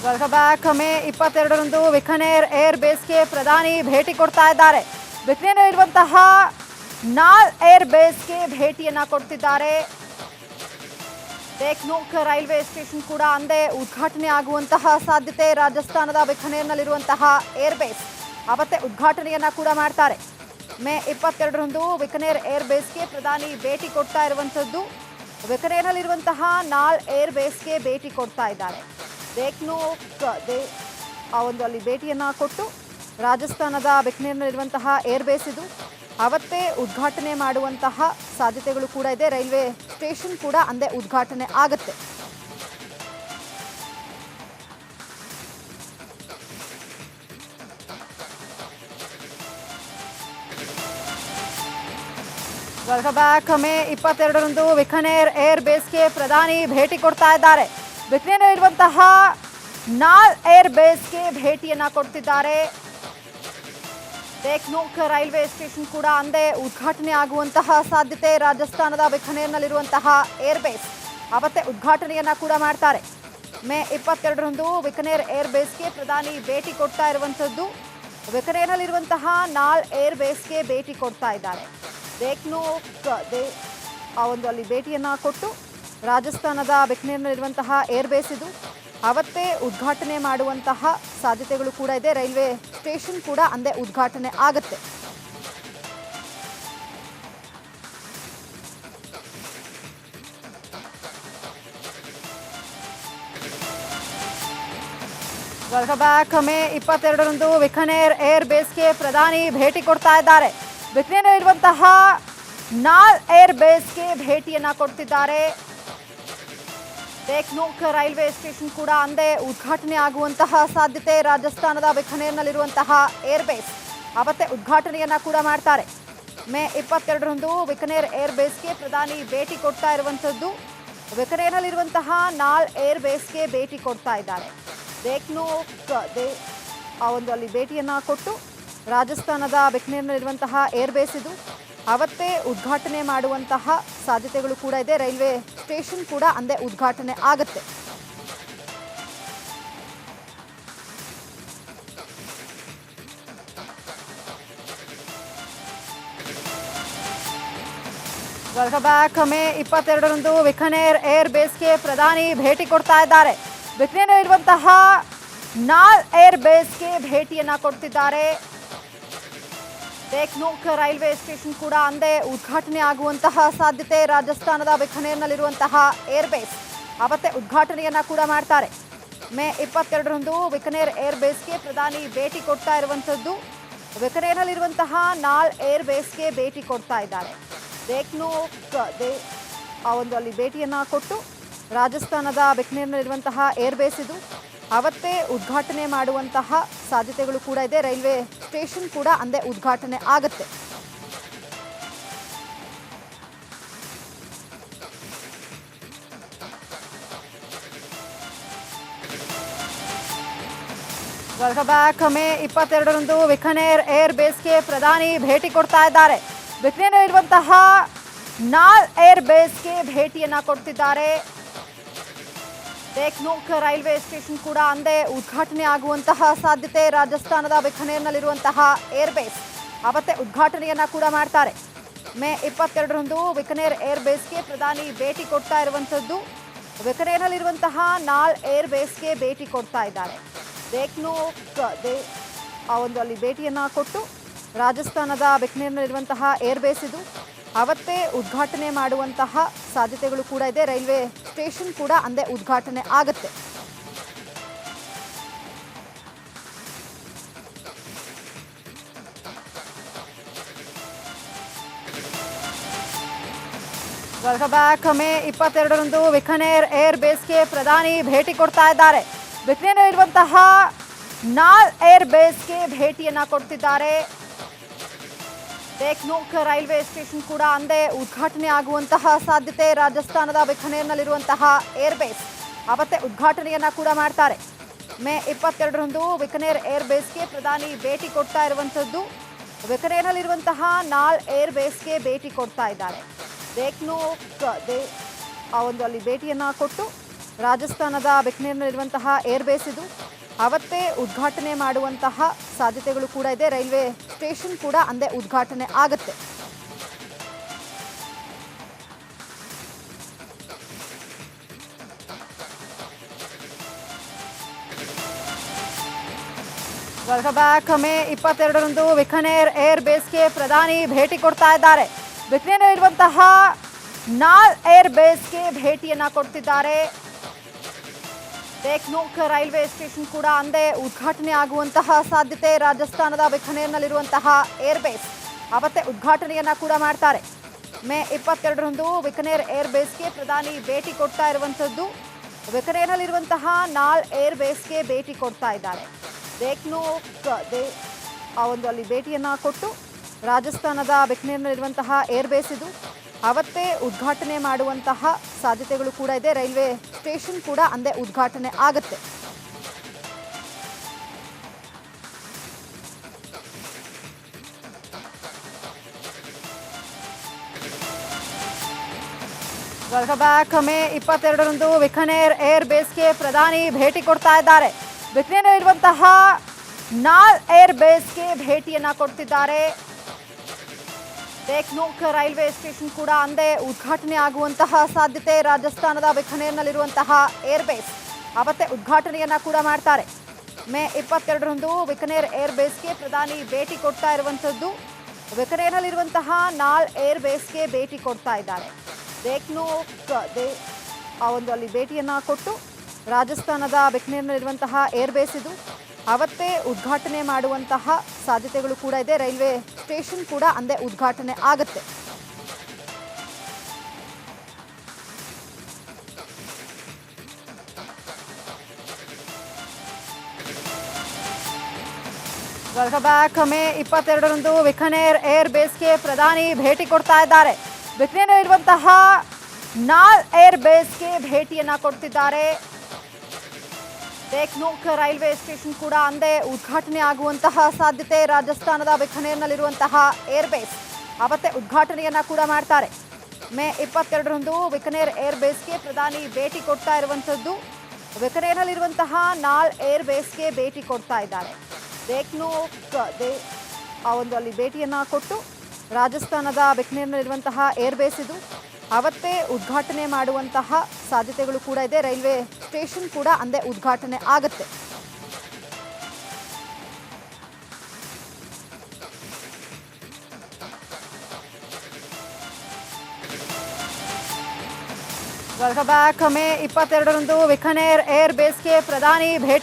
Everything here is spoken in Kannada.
Welcome back. ಮೇ 22ರಂದು ಬಿಕನೇರ್ ಏರ್ ಬೇಸ್ಗೆ ಪ್ರಧಾನಿ ಭೇಟಿ ಕೊಡ್ತಾ ಇದ್ದಾರೆ. ಬಿಕನೇರ್ನಲ್ಲಿರುವಂತಹ ನಾಲ್ ಏರ್ ಬೇಸ್ಗೆ ಭೇಟಿಯನ್ನ ಕೊಡ್ತಿದ್ದಾರೆ. ದೇಖ್ನೋಕ್ ರೈಲ್ವೆ ಸ್ಟೇಷನ್ ಕೂಡ ಅಂದೇ ಉದ್ಘಾಟನೆ ಆಗುವಂತಹ ಸಾಧ್ಯತೆ. ರಾಜಸ್ಥಾನದ ಬಿಕನೇರ್ನಲ್ಲಿರುವಂತಹ ಏರ್ ಬೇಸ್ ಅವತ್ತೇ ಉದ್ಘಾಟನೆಯನ್ನ ಕೂಡ ಮಾಡ್ತಾರೆ. ಮೇ 22ರಂದು ಬಿಕನೇರ್ ಏರ್ ಬೇಸ್ಗೆ ಪ್ರಧಾನಿ ಭೇಟಿ ಕೊಡ್ತಾ ಇರುವಂತದ್ದು. ಬಿಕನೇರ್ನಲ್ಲಿರುವಂತಹ ನಾಲ್ ಏರ್ ಬೇಸ್ಗೆ ಭೇಟಿ ಕೊಡ್ತಾ ಇದ್ದಾರೆ. ದೇಖ್ನೋಕ್ ಅಲ್ಲಿ ಭೇಟಿಯನ್ನ ಕೊಟ್ಟು ರಾಜಸ್ಥಾನದ ಬಿಕನೇರ್ನಲ್ಲಿರುವಂತಹ ಏರ್ ಬೇಸ್ ಇದು ಅವತ್ತೇ ಉದ್ಘಾಟನೆ ಮಾಡುವಂತಹ ಸಾಧ್ಯತೆಗಳು ಕೂಡ ಇದೆ. ರೈಲ್ವೆ ಸ್ಟೇಷನ್ ಕೂಡ ಅಂದೇ ಉದ್ಘಾಟನೆ ಆಗುತ್ತೆ. Welcome back. ಮೇ 22ರಂದು ಬಿಕನೇರ್ ಏರ್ ಬೇಸ್ಗೆ ಪ್ರಧಾನಿ ಭೇಟಿ ಕೊಡ್ತಾ ಇದ್ದಾರೆ. ಬಿಕನೇರ್ನಲ್ಲಿರುವಂತಹ ನಾಲ್ ಏರ್ ಬೇಸ್ಗೆ ಭೇಟಿಯನ್ನ ಕೊಡ್ತಿದ್ದಾರೆ. ದೇಖ್ನೋಕ್ ರೈಲ್ವೆ ಸ್ಟೇಷನ್ ಕೂಡ ಅಂದೇ ಉದ್ಘಾಟನೆ ಆಗುವಂತಹ ಸಾಧ್ಯತೆ. ರಾಜಸ್ಥಾನದ ಬಿಕನೇರ್ನಲ್ಲಿರುವಂತಹ ಏರ್ ಬೇಸ್ ಅವತ್ತೇ ಉದ್ಘಾಟನೆಯನ್ನ ಕೂಡ ಮಾಡ್ತಾರೆ. ಮೇ 22ರಂದು ಬಿಕನೇರ್ ಏರ್ ಬೇಸ್ಗೆ ಪ್ರಧಾನಿ ಭೇಟಿ ಕೊಡ್ತಾ ಇರುವಂತದ್ದು. ಬಿಕನೇರ್ನಲ್ಲಿರುವಂತಹ ನಾಲ್ ಏರ್ ಬೇಸ್ಗೆ ಭೇಟಿ ಕೊಡ್ತಾ ಇದ್ದಾರೆ. ದೇಖ್ನೋಕ್ ಅಲ್ಲಿ ಭೇಟಿಯನ್ನ ಕೊಟ್ಟು ರಾಜಸ್ಥಾನದ ಬಿಕನೇರ್ನಲ್ಲಿರುವಂತಹ ಏರ್ ಬೇಸ್ ಇದು ಅವತ್ತೇ ಉದ್ಘಾಟನೆ ಮಾಡುವಂತಹ ಸಾಧ್ಯತೆಗಳು ಕೂಡ ಇದೆ. ರೈಲ್ವೆ ಸ್ಟೇಷನ್ ಕೂಡ ಅಂದೇ ಉದ್ಘಾಟನೆ ಆಗುತ್ತೆ. Welcome back. ಮೇ 22ರಂದು ಬಿಕನೇರ್ ಏರ್ ಬೇಸ್ಗೆ ಪ್ರಧಾನಿ ಭೇಟಿ ಕೊಡ್ತಾ ಇದ್ದಾರೆ. ಬಿಕನೇರ್ನಲ್ಲಿರುವಂತಹ ನಾಲ್ ಏರ್ ಬೇಸ್ಗೆ ಭೇಟಿಯನ್ನ ಕೊಡ್ತಿದ್ದಾರೆ. ದೇಖ್ನೋಕ್ ರೈಲ್ವೆ ಸ್ಟೇಷನ್ ಕೂಡ ಅಂದೇ ಉದ್ಘಾಟನೆ ಆಗುವಂತಹ ಸಾಧ್ಯತೆ. ರಾಜಸ್ಥಾನದ ಬಿಕನೇರ್ನಲ್ಲಿರುವಂತಹ ಏರ್ ಬೇಸ್ ಅವತ್ತೇ ಉದ್ಘಾಟನೆಯನ್ನ ಕೂಡ ಮಾಡ್ತಾರೆ. ಮೇ 22ರಂದು ಬಿಕನೇರ್ ಏರ್ ಬೇಸ್ಗೆ ಪ್ರಧಾನಿ ಭೇಟಿ ಕೊಡ್ತಾ ಇರುವಂತದ್ದು. ಬಿಕನೇರ್ನಲ್ಲಿರುವಂತಹ ನಾಲ್ ಏರ್ ಬೇಸ್ಗೆ ಭೇಟಿ ಕೊಡ್ತಾ ಇದ್ದಾರೆ. ದೇಖ್ನೋಕ್ ಅಲ್ಲಿ ಭೇಟಿಯನ್ನ ಕೊಟ್ಟು ರಾಜಸ್ಥಾನದ ಬಿಕನೇರ್ನಲ್ಲಿರುವಂತಹ ಏರ್ ಬೇಸ್ ಇದು ಅವತ್ತೇ ಉದ್ಘಾಟನೆ ಮಾಡುವಂತಹ ಸಾಧ್ಯತೆಗಳು ಕೂಡ ಇದೆ. ರೈಲ್ವೆ ಸ್ಟೇಷನ್ ಕೂಡ ಅಂದೇ ಉದ್ಘಾಟನೆ ಆಗುತ್ತೆ. Welcome back. ಮೇ 22ರಂದು ಬಿಕನೇರ್ ಏರ್ ಬೇಸ್ಗೆ ಪ್ರಧಾನಿ ಭೇಟಿ ಕೊಡ್ತಾ ಇದ್ದಾರೆ. ಬಿಕನೇರ್ನಲ್ಲಿರುವಂತಹ ನಾಲ್ ಏರ್ ಬೇಸ್ಗೆ ಭೇಟಿಯನ್ನ ಕೊಡ್ತಿದ್ದಾರೆ. ದೇಖ್ನೋಕ್ ರೈಲ್ವೆ ಸ್ಟೇಷನ್ ಕೂಡ ಅಂದೇ ಉದ್ಘಾಟನೆ ಆಗುವಂತಹ ಸಾಧ್ಯತೆ. ರಾಜಸ್ಥಾನದ ಬಿಕನೇರ್ನಲ್ಲಿರುವಂತಹ ಏರ್ ಬೇಸ್ ಅವತ್ತೇ ಉದ್ಘಾಟನೆಯನ್ನ ಕೂಡ ಮಾಡ್ತಾರೆ. ಮೇ 22ರಂದು ಬಿಕನೇರ್ ಏರ್ ಬೇಸ್ಗೆ ಪ್ರಧಾನಿ ಭೇಟಿ ಕೊಡ್ತಾ ಇರುವಂತದ್ದು. ಬಿಕನೇರ್ನಲ್ಲಿರುವಂತಹ ನಾಲ್ ಏರ್ ಬೇಸ್ಗೆ ಭೇಟಿ ಕೊಡ್ತಾ ಇದ್ದಾರೆ. ದೇಖ್ನೋಕ್ ಅಲ್ಲಿ ಭೇಟಿಯನ್ನ ಕೊಟ್ಟು ರಾಜಸ್ಥಾನದ ಬಿಕನೇರ್ನಲ್ಲಿರುವಂತಹ ಏರ್ ಬೇಸ್ ಇದು ಅವತ್ತೇ ಉದ್ಘಾಟನೆ ಮಾಡುವಂತಹ ಸಾಧ್ಯತೆಗಳು ಕೂಡ ಇದೆ. ರೈಲ್ವೆ ಸ್ಟೇಷನ್ ಕೂಡ ಅಂದೇ ಉದ್ಘಾಟನೆ ಆಗುತ್ತೆ. Welcome back. ಮೇ 22ರಂದು ಬಿಕನೇರ್ ಏರ್ ಬೇಸ್ಗೆ ಪ್ರಧಾನಿ ಭೇಟಿ ಕೊಡ್ತಾ ಇದ್ದಾರೆ. ಬಿಕನೇರ್ನಲ್ಲಿರುವಂತಹ ನಾಲ್ ಏರ್ ಬೇಸ್ಗೆ ಭೇಟಿಯನ್ನ ಕೊಡ್ತಿದ್ದಾರೆ. ದೇಖ್ನೋಕ್ ರೈಲ್ವೆ ಸ್ಟೇಷನ್ ಕೂಡ ಅಂದೇ ಉದ್ಘಾಟನೆ ಆಗುವಂತಹ ಸಾಧ್ಯತೆ. ರಾಜಸ್ಥಾನದ ಬಿಕನೇರ್ನಲ್ಲಿರುವಂತಹ ಏರ್ ಬೇಸ್ ಅವತ್ತೇ ಉದ್ಘಾಟನೆಯನ್ನ ಕೂಡ ಮಾಡ್ತಾರೆ. ಮೇ 22ರಂದು ಬಿಕನೇರ್ ಏರ್ ಬೇಸ್ಗೆ ಪ್ರಧಾನಿ ಭೇಟಿ ಕೊಡ್ತಾ ಇರುವಂತದ್ದು. ಬಿಕನೇರ್ನಲ್ಲಿರುವಂತಹ ನಾಲ್ ಏರ್ ಬೇಸ್ಗೆ ಭೇಟಿ ಕೊಡ್ತಾ ಇದ್ದಾರೆ. ದೇಖ್ನೋಕ್ ಅಲ್ಲಿ ಭೇಟಿಯನ್ನ ಕೊಟ್ಟು ರಾಜಸ್ಥಾನದ ಬಿಕನೇರ್ನಲ್ಲಿರುವಂತಹ ಏರ್ ಬೇಸ್ ಇದು ಅವತ್ತೇ ಉದ್ಘಾಟನೆ ಮಾಡುವಂತಹ ಸಾಧ್ಯತೆಗಳು ಕೂಡ ಇದೆ. ರೈಲ್ವೆ ಸ್ಟೇಷನ್ ಕೂಡ ಅಂದೇ ಉದ್ಘಾಟನೆ ಆಗುತ್ತೆ. Welcome back. ಮೇ 22ರಂದು ಬಿಕನೇರ್ ಏರ್ ಬೇಸ್ಗೆ ಪ್ರಧಾನಿ ಭೇಟಿ ಕೊಡ್ತಾ ಇದ್ದಾರೆ. ಬಿಕನೇರ್ನಲ್ಲಿರುವಂತಹ ನಾಲ್ ಏರ್ ಬೇಸ್ಗೆ ಭೇಟಿಯನ್ನ ಕೊಡ್ತಿದ್ದಾರೆ. ದೇಖ್ನೋಕ್ ರೈಲ್ವೆ ಸ್ಟೇಷನ್ ಕೂಡ ಅಂದೇ ಉದ್ಘಾಟನೆ ಆಗುವಂತಹ ಸಾಧ್ಯತೆ. ರಾಜಸ್ಥಾನದ ಬಿಕನೇರ್ನಲ್ಲಿರುವಂತಹ ಏರ್ ಬೇಸ್ ಅವತ್ತೇ ಉದ್ಘಾಟನೆಯನ್ನ ಕೂಡ ಮಾಡ್ತಾರೆ. ಮೇ 22ರಂದು ಬಿಕನೇರ್ ಏರ್ ಬೇಸ್ಗೆ ಪ್ರಧಾನಿ ಭೇಟಿ ಕೊಡ್ತಾ ಇರುವಂತದ್ದು. ಬಿಕನೇರ್ನಲ್ಲಿರುವಂತಹ ನಾಲ್ ಏರ್ ಬೇಸ್ಗೆ ಭೇಟಿ ಕೊಡ್ತಾ ಇದ್ದಾರೆ. ದೇಖ್ನೋಕ್ ಅಲ್ಲಿ ಭೇಟಿಯನ್ನ ಕೊಟ್ಟು ರಾಜಸ್ಥಾನದ ಬಿಕನೇರ್ನಲ್ಲಿರುವಂತಹ ಏರ್ ಬೇಸ್ ಇದು. ಅವತ್ತೇ ಉದ್ಘಾಟನೆ ಮಾಡುವಂತಹ ಸಾಧ್ಯತೆಗಳು ಕೂಡ ಇದೆ. ರೈಲ್ವೆ ಸ್ಟೇಷನ್ ಕೂಡ ಅಂದೇ ಉದ್ಘಾಟನೆ ಆಗುತ್ತೆ. Welcome back. ಮೇ 22ರಂದು ಬಿಕನೇರ್ ಏರ್ ಬೇಸ್ಗೆ ಪ್ರಧಾನಿ ಭೇಟಿ ಕೊಡ್ತಾ ಇದ್ದಾರೆ. ಬಿಕನೇರ್ನಲ್ಲಿರುವಂತಹ ನಾಲ್ ಏರ್ ಬೇಸ್ಗೆ ಭೇಟಿಯನ್ನ ಕೊಡ್ತಿದ್ದಾರೆ. ದೇಖ್ನೋಕ್ ರೈಲ್ವೆ ಸ್ಟೇಷನ್ ಕೂಡ ಅಂದೇ ಉದ್ಘಾಟನೆ ಆಗುವಂತಹ ಸಾಧ್ಯತೆ. ರಾಜಸ್ಥಾನದ ಬಿಕನೇರ್ನಲ್ಲಿರುವಂತಹ ಏರ್ ಬೇಸ್ ಅವತ್ತೇ ಉದ್ಘಾಟನೆಯನ್ನ ಕೂಡ ಮಾಡ್ತಾರೆ. ಮೇ 22ರಂದು ಬಿಕನೇರ್ ಏರ್ ಬೇಸ್ಗೆ ಪ್ರಧಾನಿ ಭೇಟಿ ಕೊಡ್ತಾ ಇರುವಂಥದ್ದು. ಬಿಕನೇರ್ನಲ್ಲಿರುವಂತಹ ನಾಲ್ ಏರ್ ಬೇಸ್ಗೆ ಭೇಟಿ ಕೊಡ್ತಾ ಇದ್ದಾರೆ. ದೇಖ್ನೋಕ್ ಅಲ್ಲಿ ಭೇಟಿಯನ್ನ ಕೊಟ್ಟು ರಾಜಸ್ಥಾನದ ಬಿಕನೇರ್ನಲ್ಲಿರುವಂತಹ ಏರ್ ಬೇಸ್ ಇದು. ಅವತ್ತೇ ಉದ್ಘಾಟನೆ ಮಾಡುವಂತಹ ಸಾಧ್ಯತೆಗಳು ಕೂಡ ಇದೆ. ರೈಲ್ವೆ ಸ್ಟೇಷನ್ ಕೂಡ ಅಂದೇ ಉದ್ಘಾಟನೆ ಆಗುತ್ತೆ. Welcome back. ಮೇ 22ರಂದು ಬಿಕನೇರ್ ಏರ್ ಬೇಸ್ಗೆ ಪ್ರಧಾನಿ ಭೇಟಿ ಕೊಡ್ತಾ ಇದ್ದಾರೆ. ಬಿಕನೇರ್ನಲ್ಲಿರುವಂತಹ ನಾಲ್ ಏರ್ ಬೇಸ್ಗೆ ಭೇಟಿಯನ್ನ ಕೊಡ್ತಿದ್ದಾರೆ. ದೇಖ್ನೋಕ್ ರೈಲ್ವೆ ಸ್ಟೇಷನ್ ಕೂಡ ಅಂದೇ ಉದ್ಘಾಟನೆ ಆಗುವಂತಹ ಸಾಧ್ಯತೆ. ರಾಜಸ್ಥಾನದ ಬಿಕನೇರ್ನಲ್ಲಿರುವಂತಹ ಏರ್ ಬೇಸ್ ಅವತ್ತೇ ಉದ್ಘಾಟನೆಯನ್ನ ಕೂಡ ಮಾಡ್ತಾರೆ. ಮೇ 22ರಂದು ಬಿಕನೇರ್ ಏರ್ ಬೇಸ್ಗೆ ಪ್ರಧಾನಿ ಭೇಟಿ ಕೊಡ್ತಾ ಇರುವಂಥದ್ದು. ಬಿಕನೇರ್ನಲ್ಲಿರುವಂತಹ ನಾಲ್ ಏರ್ ಬೇಸ್ಗೆ ಭೇಟಿ ಕೊಡ್ತಾ ಇದ್ದಾರೆ. ದೇಖ್ನೋಕ್ ಅಲ್ಲಿ ಭೇಟಿಯನ್ನ ಕೊಟ್ಟು ರಾಜಸ್ಥಾನದ ಬಿಕನೇರ್ನಲ್ಲಿರುವಂತಹ ಏರ್ ಬೇಸ್ ಇದು. ಅವತ್ತೇ ಉದ್ಘಾಟನೆ ಮಾಡುವಂತಹ ಸಾಧ್ಯತೆಗಳು ಕೂಡ ಇದೆ. ರೈಲ್ವೆ ಸ್ಟೇಷನ್ ಕೂಡ ಅಂದೇ ಉದ್ಘಾಟನೆ ಆಗುತ್ತೆ. Welcome back. ಮೇ 22ರಂದು ಬಿಕನೇರ್ ಏರ್ ಬೇಸ್ಗೆ ಪ್ರಧಾನಿ ಭೇಟಿ ಕೊಡ್ತಾ ಇದ್ದಾರೆ. ಬಿಕನೇರ್ನಲ್ಲಿರುವಂತಹ ನಾಲ್ ಏರ್ ಬೇಸ್ಗೆ ಭೇಟಿಯನ್ನ ಕೊಡ್ತಿದ್ದಾರೆ. ದೇಖ್ನೋಕ್ ರೈಲ್ವೆ ಸ್ಟೇಷನ್ ಕೂಡ ಅಂದೇ ಉದ್ಘಾಟನೆ ಆಗುವಂತಹ ಸಾಧ್ಯತೆ. ರಾಜಸ್ಥಾನದ ಬಿಕನೇರ್ನಲ್ಲಿರುವಂತಹ ಏರ್ ಬೇಸ್ ಅವತ್ತೇ ಉದ್ಘಾಟನೆಯನ್ನ ಕೂಡ ಮಾಡ್ತಾರೆ. ಮೇ 22ರಂದು ಬಿಕನೇರ್ ಏರ್ ಬೇಸ್ಗೆ ಪ್ರಧಾನಿ ಭೇಟಿ ಕೊಡ್ತಾ ಇರುವಂಥದ್ದು. ಬಿಕನೇರ್ನಲ್ಲಿರುವಂತಹ ನಾಲ್ ಏರ್ ಬೇಸ್ಗೆ ಭೇಟಿ ಕೊಡ್ತಾ ಇದ್ದಾರೆ. ದೇಖ್ನೋಕ್ ಅಲ್ಲಿ ಭೇಟಿಯನ್ನ ಕೊಟ್ಟು ರಾಜಸ್ಥಾನದ ಬಿಕನೇರ್ನಲ್ಲಿರುವಂತಹ ಏರ್ ಬೇಸ್ ಇದು. ಅವತ್ತೇ ಉದ್ಘಾಟನೆ ಮಾಡುವಂತಹ ಸಾಧ್ಯತೆಗಳು ಕೂಡ ಇದೆ. ರೈಲ್ವೆ ಸ್ಟೇಷನ್ ಕೂಡ ಅಂದೇ ಉದ್ಘಾಟನೆ ಆಗುತ್ತೆ. Welcome back. ಮೇ 22ರಂದು ಬಿಕನೇರ್ ಏರ್ ಬೇಸ್ಗೆ ಪ್ರಧಾನಿ ಭೇಟಿ